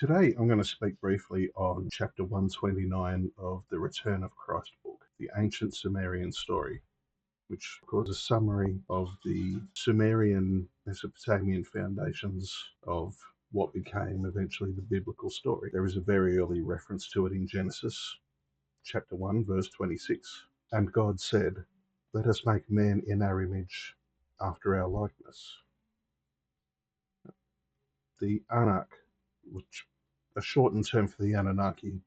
Today I'm going to speak briefly on chapter 129 of the Return of Christ book, the ancient Sumerian story, which was a summary of the Sumerian Mesopotamian foundations of what became eventually the biblical story. There is a very early reference to it in Genesis chapter 1 verse 26. And God said, "Let us make man in our image, after our likeness." The Anak, which a shortened term for the Anunnaki,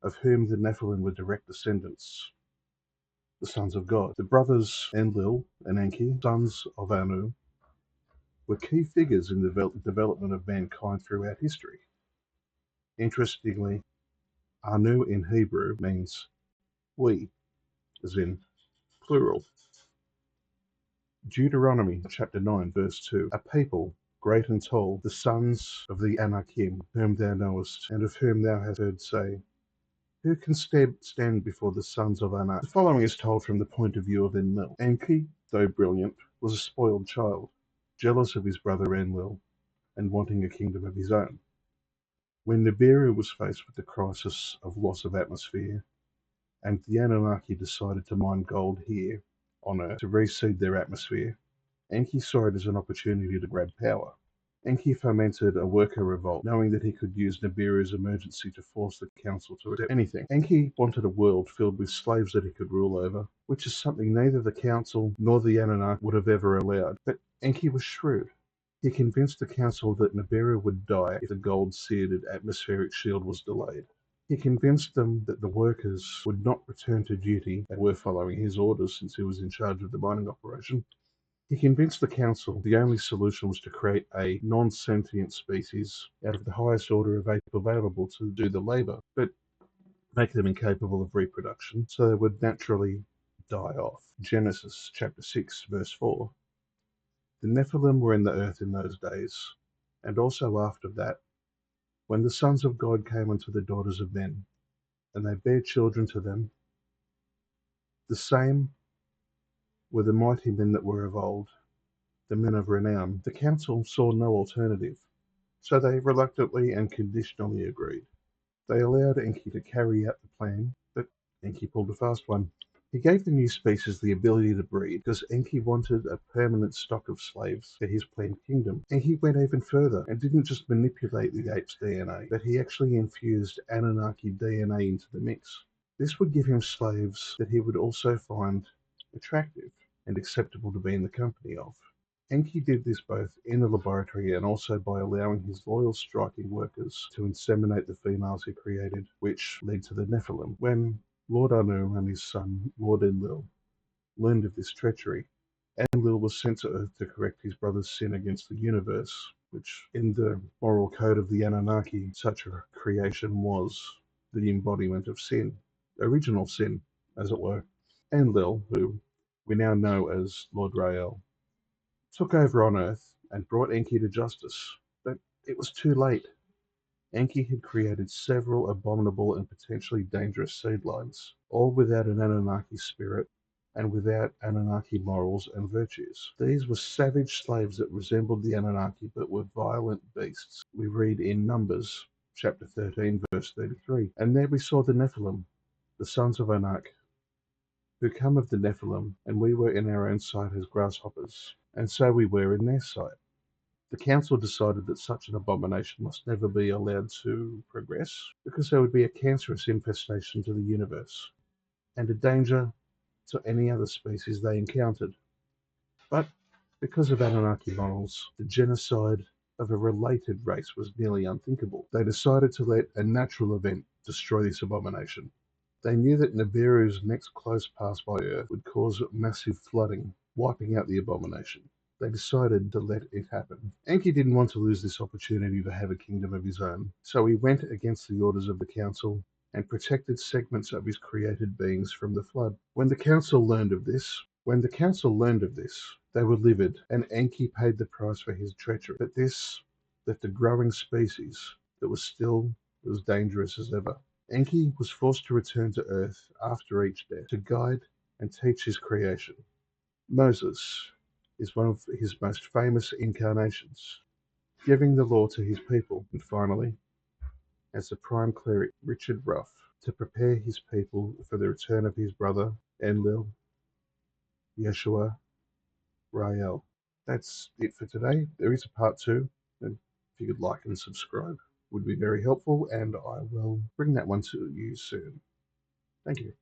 of whom the Nephilim were direct descendants, the sons of God. The brothers Enlil and Enki, sons of Anu, were key figures in the development of mankind throughout history. Interestingly, Anu in Hebrew means we, as in plural. Deuteronomy chapter 9 verse 2, a people great and tall, the sons of the Anakim, whom thou knowest, and of whom thou hast heard say, who can stand before the sons of Anak? The following is told from the point of view of Enlil. Enki, though brilliant, was a spoiled child, jealous of his brother Enlil, and wanting a kingdom of his own. When Nibiru was faced with the crisis of loss of atmosphere, and the Anunnaki decided to mine gold here on Earth to reseed their atmosphere, Enki saw it as an opportunity to grab power. Enki fomented a worker revolt, knowing that he could use Nibiru's emergency to force the council to accept anything. Enki wanted a world filled with slaves that he could rule over, which is something neither the council nor the Anunnaki would have ever allowed. But Enki was shrewd. He convinced the council that Nibiru would die if the gold-seeded atmospheric shield was delayed. He convinced them that the workers would not return to duty and were following his orders since he was in charge of the mining operation. He convinced the council the only solution was to create a non-sentient species out of the highest order of ape available to do the labour, but make them incapable of reproduction, so they would naturally die off. Genesis chapter 6 verse 4. The Nephilim were in the earth in those days, and also after that, when the sons of God came unto the daughters of men, and they bare children to them, the same were the mighty men that were of old, the men of renown. The council saw no alternative, so they reluctantly and conditionally agreed. They allowed Enki to carry out the plan, but Enki pulled a fast one. He gave the new species the ability to breed because Enki wanted a permanent stock of slaves for his planned kingdom. Enki went even further and didn't just manipulate the ape's DNA, but he actually infused Anunnaki DNA into the mix. This would give him slaves that he would also find attractive and acceptable to be in the company of. Enki did this both in the laboratory and also by allowing his loyal striking workers to inseminate the females he created, which led to the Nephilim. When Lord Anu and his son, Lord Enlil, learned of this treachery, Enlil was sent to Earth to correct his brother's sin against the universe, which, in the moral code of the Anunnaki, such a creation was the embodiment of sin, original sin, as it were. Enlil, who we now know as Lord Rael, took over on Earth and brought Enki to justice, but it was too late. Enki had created several abominable and potentially dangerous seed lines, all without an Anunnaki spirit and without Anunnaki morals and virtues. These were savage slaves that resembled the Anunnaki but were violent beasts. We read in Numbers chapter 13 verse 33, and there we saw the Nephilim, the sons of Anak, who come of the Nephilim, and we were in our own sight as grasshoppers, and so we were in their sight. The council decided that such an abomination must never be allowed to progress, because there would be a cancerous infestation to the universe, and a danger to any other species they encountered. But because of Anunnaki morals, the genocide of a related race was nearly unthinkable. They decided to let a natural event destroy this abomination. They knew that Nibiru's next close pass by Earth would cause massive flooding, wiping out the abomination. They decided to let it happen. Enki didn't want to lose this opportunity to have a kingdom of his own, so he went against the orders of the council and protected segments of his created beings from the flood. When the council learned of this, they were livid, and Enki paid the price for his treachery. But this left a growing species that was still as dangerous as ever. Enki was forced to return to Earth after each death to guide and teach his creation. Moses is one of his most famous incarnations, giving the law to his people. And finally, as the prime cleric Richard Ruff to prepare his people for the return of his brother Enlil, Yeshua, Rael. That's it for today. There is a part two, and if you could like and subscribe, would be very helpful, and I will bring that one to you soon. Thank you.